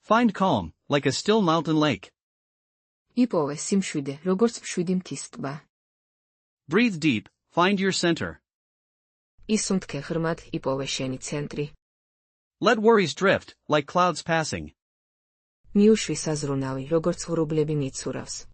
Find calm, like a still mountain lake. იპოვე სიმშვიდე, როგორც მშვიდი მთის ტბა. Breathe deep, find your center. ისუნთქე ღრმად, იპოვე შენი ცენტრი. Let worries drift, like clouds passing. მიუშვი საზრუნავი, როგორც ღრუბლები მიცურავს.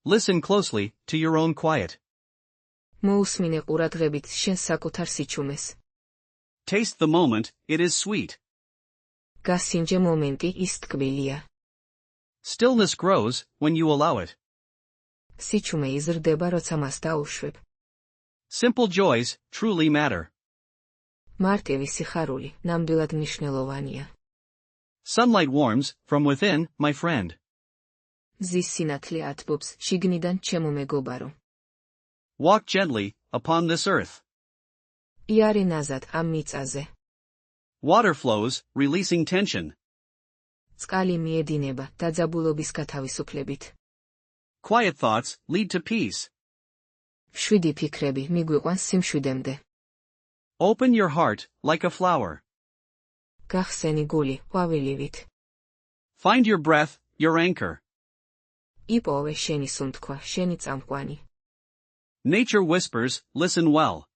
Listen closely, to your own quiet. მოусმინე ყურადღებით შენს საკუთარ სიჩუმეს. Taste the moment, it is sweet. გასინჯე მომენტი, ის ტკბილია. Stillness grows, when you allow it. სიჩუმე იზრდება, როცა მას დაუშვებ. Simple joys, truly matter. მარტივი სიხარული, ნამდვილად მნიშვნელოვანია. Sunlight warms, from within, my friend. მზის სინათლე ათბობს, შიგნიდან ჩემო მეგობარო. Walk gently, upon this earth. იარე ნაზად, ამ მიწაზე. Water flows, releasing tension. წყალი მიედინება, დაძაბულობის გათავისუფლებით. Quiet thoughts, lead to peace. მშვიდი ფიქრები, მიგვიყვანს სიმშვიდემდე. Open your heart, like a flower. გახსენი გული, ყვავილივით. Find your breath, your anchor. იპოვე შენი სუნთქვა, შენი წამყვანი. Nature whispers, listen well.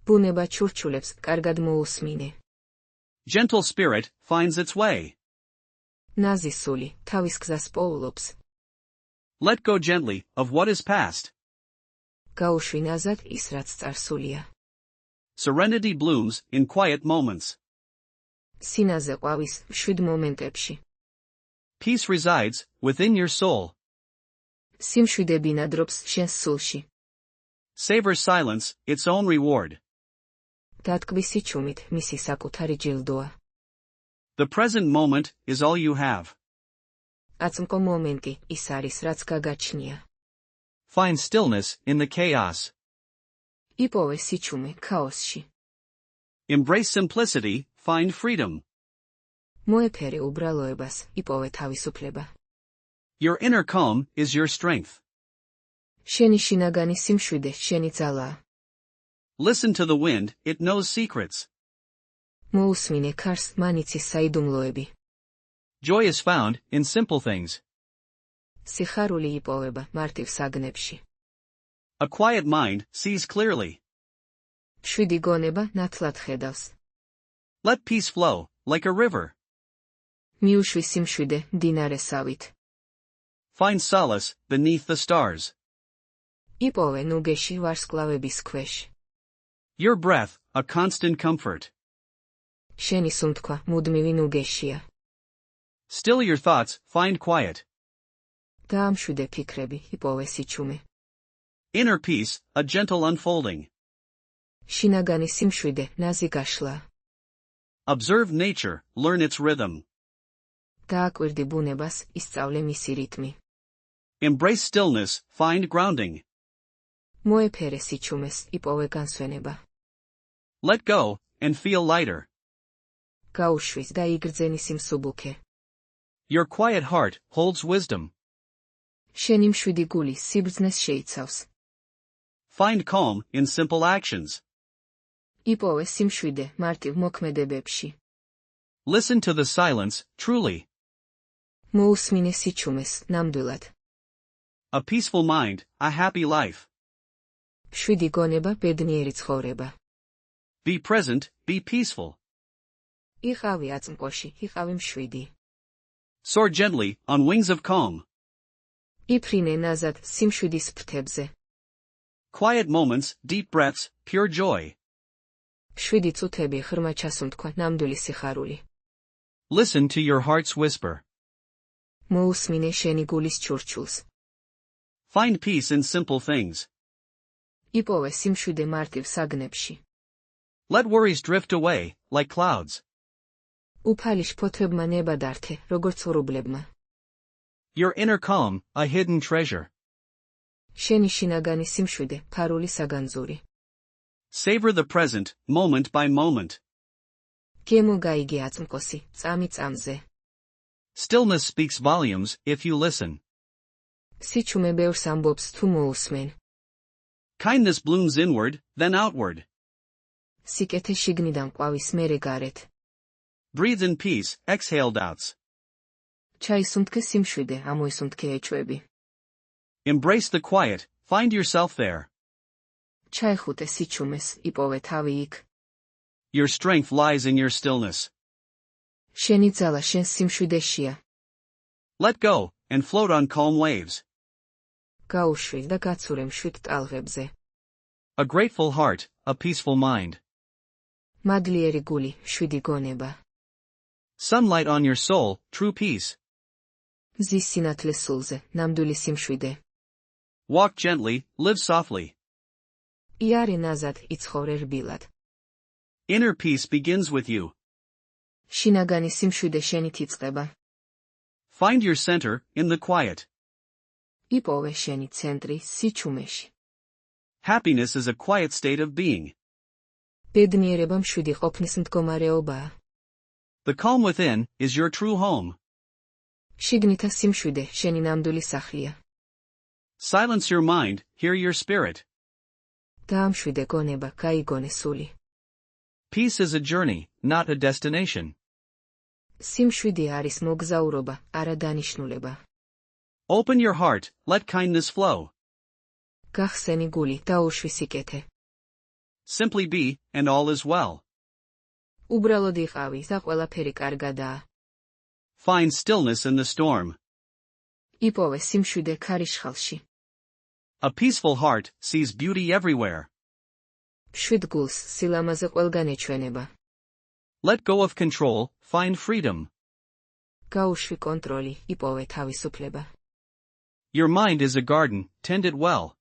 ბუნება ჩურჩულებს, კარგად მოусმინე. Gentle spirit, finds its way. ნაზი სული, თავის გზას პოულობს. Let go gently, of what is past. გაუშვი ნაზად ის, რაც წარსულია. Serenity blooms, in quiet moments. სინაზე ყვავის, მშვიდ მომენტებში. Peace resides, within your soul. სიმშვიდე ბინადრობს შენს სულში. Savor silence, its own reward. დათკბი სიჩუმით, მისი საკუთარი ჯილდოა. The present moment, is all you have. აწმყო მომენტი, ის არის, რაც გაგაჩნია. Find stillness, in the chaos. იპოვე სიჩუმე, ქაოსში. Embrace simplicity, find freedom. მოეფერე უბრალოებას, იპოვე თავისუფლება. Your inner calm, is your strength. შენი შინაგანი სიმშვიდე, შენი ძალაა. Listen to the wind, it knows secrets. მოусმინე ქარს, მან იცის საიდუმლოები. Joy is found, in simple things. სიხარული იპოვება, მარტივ საგნებში. A quiet mind, sees clearly. მშვიდი გონება, ნათლად ხედავს. Let peace flow, like a river. მიუშვი სიმშვიდე, მდინარესავით. Find solace, beneath the stars. იპოვე ნუგეში, ვარსკვლავების ქვეშ. Your breath, a constant comfort. შენი სუნთქვა, მუდმივი ნუგეშია. Still your thoughts, find quiet. დაამშვიდე ფიქრები, იპოვე სიჩუმე. Inner peace, a gentle unfolding. შინაგანი სიმშვიდე, ნაზი გაშლა. Observe nature, learn its rhythm. დააკვირდი ბუნებას, ისწავლე მისი რიტმი. Embrace stillness, find grounding. მოეფერე სიჩუმეს, იპოვე განსვენება. Let go, and feel lighter. გაუშვის და იგრძენი სიმსუბუქე. Your quiet heart, holds wisdom. შენი მშვიდი გული, სიბრძნეს შეიცავს. Find calm, in simple actions. იპოვე სიმშვიდე, მარტივ მოქმედებებში. Listen to the silence, truly. მოусმინე სიჩუმეს, ნამდვილად. A peaceful mind, a happy life. მშვიდი გონება, ბედნიერი ცხოვრება. Be present, be peaceful. იყავი აწმყოში, იყავი მშვიდი. Soar gently, on wings of calm. იფრინე ნაზად, სიმშვიდის ფრთებზე. Quiet moments, deep breaths, pure joy. მშვიდი წუთები, ღრმა ჩასუნთქვა, ნამდვილი სიხარული. Listen to your heart's whisper. მოусმინე შენი გულის ჩურჩულს. Find peace in simple things. იპოვე სიმშვიდე მარტივ საგნებში. Let worries drift away, like clouds. უფალი შფოთვებმა ნება დართე, როგორც ღრუბლებმა. Your inner calm, a hidden treasure. შენი შინაგანი სიმშვიდე, ფარული საგანძური. Savor the present, moment by moment. გემო გაიგე აწმყოსი, წამი წამზე. Stillness speaks volumes, if you listen. სიჩუმე ბევრს ამბობს, თუ მოусმენ. Kindness blooms inward, then outward. სიკეთე შიგნიდან ყვავის, მერე გარეთ. Breathe in peace, exhale doubts. ჩაისუნთქე სიმშვიდე, ამოისუნთქე ეჭვები. Embrace the quiet, find yourself there. ჩაეხუტე სიჩუმეს, იპოვე თავი იქ. Your strength lies in your stillness. შენი ძალა შენ სიმშვიდეშია. Let go, and float on calm waves. გაუშვი და გაცურე მშვიდ ტალღებზე. A grateful heart, a peaceful mind. მადლიერი გული, მშვიდი გონება. Sunlight on your soul, true peace. მზის სინათლე სულზე, ნამდვილი სიმშვიდე. Walk gently, live softly. იარე ნაზად, იცხოვრე რბილად. Inner peace begins with you. შინაგანი სიმშვიდე შენით იწყება. Find your center, in the quiet. იპოვე შენი ცენტრი, სიჩუმეში. Happiness is a quiet state of being. ბედნიერება მშვიდი ყოფნის მდგომარეობაა. The calm within, is your true home. შიგნითა სიმშვიდე, შენი ნამდვილი სახლია. Silence your mind, hear your spirit. დაამშვიდე გონება, გაიგონე სული. Peace is a journey, not a destination. სიმშვიდი არის მოგზაურობა, არა დანიშნულება. Open your heart, let kindness flow. გახსენი გული, დაუშვი სიკეთე. Simply be, and all is well. უბრალოდ იყავი და ყველაფერი კარგადაა. Find stillness in the storm. იპოვე სიმშვიდე ქარიშხალში. A peaceful heart sees beauty everywhere. მშვიდ გულს სილამაზე ყველგან ეჩვენება. Let go of control, find freedom. გაუშვი კონტროლი, იპოვე თავისუფლება. Your mind is a garden, tend it well.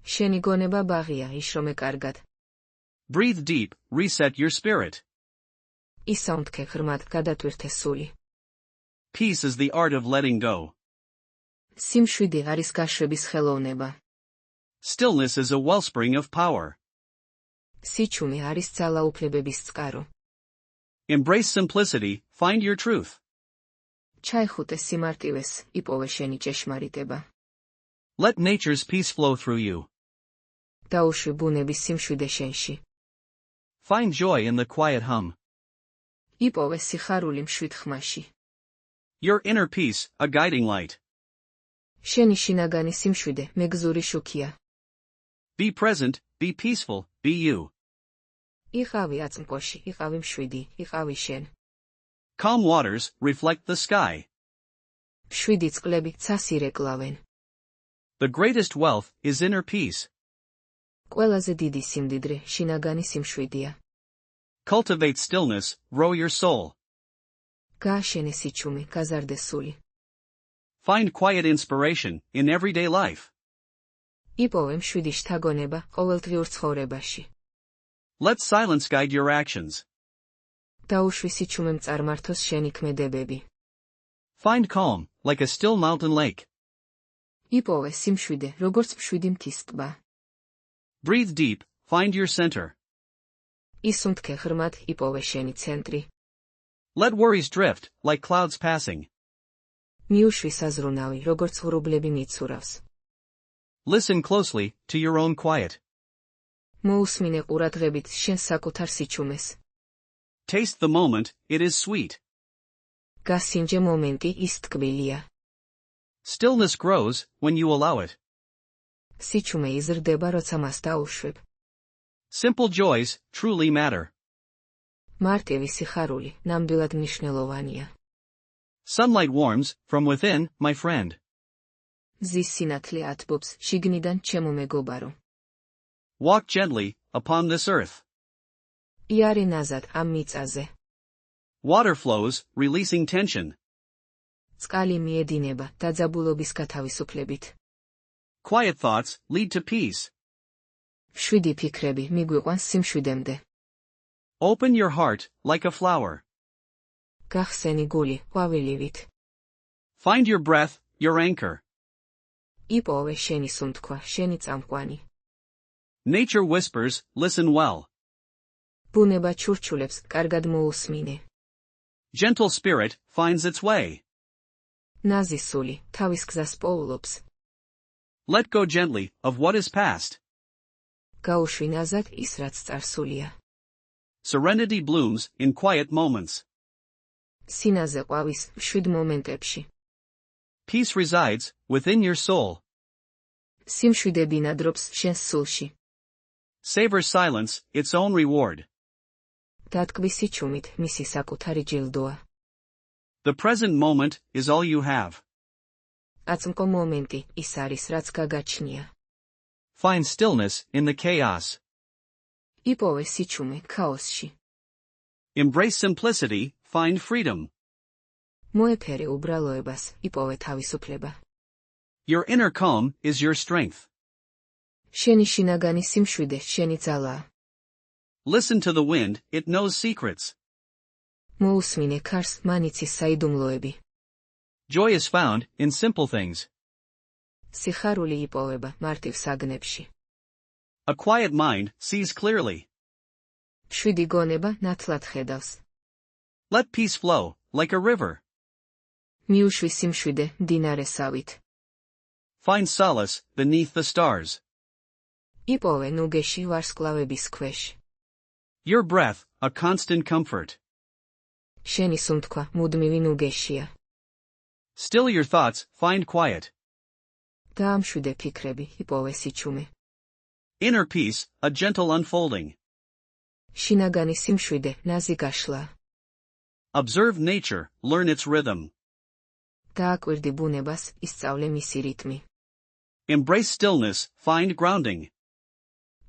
შენი გონება ბაღია, იშრომე კარგად. Breathe deep, reset your spirit. ისუნთქე ღრმად, გადატვირთე სული. Peace is the art of letting go. სიმშვიდი არის გაშვების ხელოვნება. Stillness is a wellspring of power. სიჩუმე არის ძალაუფლებების წყარო. Embrace simplicity, find your truth. ჩაეხუტე სიმარტივეს, იპოვე შენი ჭეშმარიტება. Let nature's peace flow through you. დაუშვი ბუნების სიმშვიდე შენში. Find joy in the quiet hum. იპოვე სიხარული მშვიდ ხმაში. Your inner peace, a guiding light. შენი შინაგანი სიმშვიდე, მეგზური შუქია. Be present, be peaceful, be you. იყავი აწმყოში, იყავი მშვიდი, იყავი შენ. Calm waters, reflect the sky. მშვიდი წყლები ცას ირეკლავენ. The greatest wealth is inner peace. ყველაზე დიდი სიმდიდრე, შინაგანი სიმშვიდეა. Cultivate stillness, grow your soul. გააშენე სიჩუმე, გაზარდე სული. Find quiet inspiration, in everyday life. იპოვე მშვიდი შთაგონება, ყოველდღიურ ცხოვრებაში. Let silence guide your actions. დაუშვი სიჩუმემ წარმართოს შენი ქმედებები. Find calm, like a still mountain lake. იპოვე სიმშვიდე, როგორც მშვიდი მთის ტბა. Breathe deep, find your center. ისუნთქე ღრმად, იპოვე შენი ცენტრი. Let worries drift, like clouds passing. მიუშვი საზრუნავი, როგორც ღრუბლები მიცურავს. Listen closely, to your own quiet. მოусმინე ყურადღებით შენ საკუთარ სიჩუმეს. Taste the moment, it is sweet. გასინჯე მომენტი, ის ტკბილია. Stillness grows, when you allow it. სიჩუმე იზრდება, როცა მას დაუშვებ. Simple joys, truly matter. მარტივი სიხარული, ნამდვილად მნიშვნელოვანია. Sunlight warms, from within, my friend. მზის სინათლე ათბობს, შიგნიდან ჩემო მეგობარო. Walk gently, upon this earth. იარე ნაზად, ამ მიწაზე. Water flows, releasing tension. წყალი მიედინება, დაძაბულობის გათავისუფლებით. Quiet thoughts, lead to peace. მშვიდი ფიქრები, მიგვიყვანს სიმშვიდემდე. Open your heart, like a flower. გახსენი გული, ყვავილივით. Find your breath, your anchor. იპოვე შენი სუნთქვა, შენი წამყვანი. Nature whispers, listen well. ბუნება ჩურჩულებს, კარგად მოусმინე. Gentle spirit, finds its way. ნაზი სული, თავის გზას პოულობს. Let go gently, of what is past. გაუშვი ნაზად ის, რაც წარსულია. Serenity blooms, in quiet moments. სინაზე ყვავის მშვიდ მომენტებში. Peace resides within your soul. სიმშვიდე ბინადრობს შენს სულში. Savor silence, its own reward. დათკბი სიჩუმით მისი საკუთარი ჯილდოა. The present moment is all you have. აწმკო მომენტი ის არის, რაც გაგაჩნია. Find stillness in the chaos. იპოვე სიჩუმე ქაოსში. Embrace simplicity, find freedom. მოეფერე უბრალოებას, იპოვე თავისუფლება. Your inner calm is your strength. შენი შინაგანი სიმშვიდე შენი ძალაა. Listen to the wind, it knows secrets. მოусმინე ქარს, მან იცის საიდუმლოები. Joy is found in simple things. სიხარული იპოვება მარტივ საგნებში. A quiet mind sees clearly. მშვიდი გონება ნათლად ხედავს. Let peace flow, like a river. მიუშვი სიმშვიდე მდინარესავით. Find solace beneath the stars. იპოვე ნუგეში ვარსკვლავების ქვეშ. Your breath, a constant comfort. შენი სუნთქვა მუდმივი ნუგეშია. Still your thoughts, find quiet. დაამშვიდე ფიქრები, იპოვე სიჩუმე. Inner peace, a gentle unfolding. შინაგანი სიმშვიდე ნაზი გაშლა. Observe nature, learn its rhythm. დააკვირდი ბუნებას, ისწავლე მისი რიტმი. Embrace stillness, find grounding.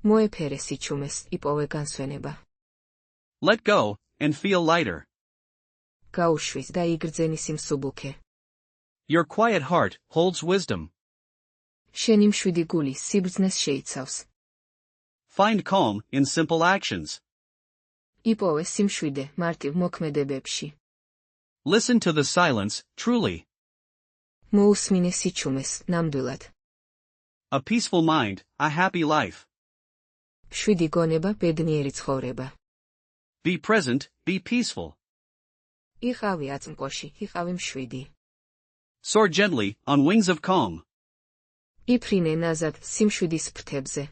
მოეფერე სიჩუმეს, იპოვე განსვენება. Let go, and feel lighter. გაუშვის და იგრძენი სიმსუბუქე. Your quiet heart holds wisdom. შენი მშვიდი გული სიბრძნეს შეიცავს. Find calm in simple actions. იპოვე სიმშვიდე მარტივ მოქმედებებში. Listen to the silence, truly. მოусმინე სიჩუმეს, ნამდვილად. A peaceful mind, a happy life. მშვიდი გონება ბედნიერი ცხოვრება. Be present, be peaceful. იყავი აწმკოში, იყავი მშვიდი. Soar gently, on wings of calm. იფრინე ნაზად სიმშვიდის ფრთებზე.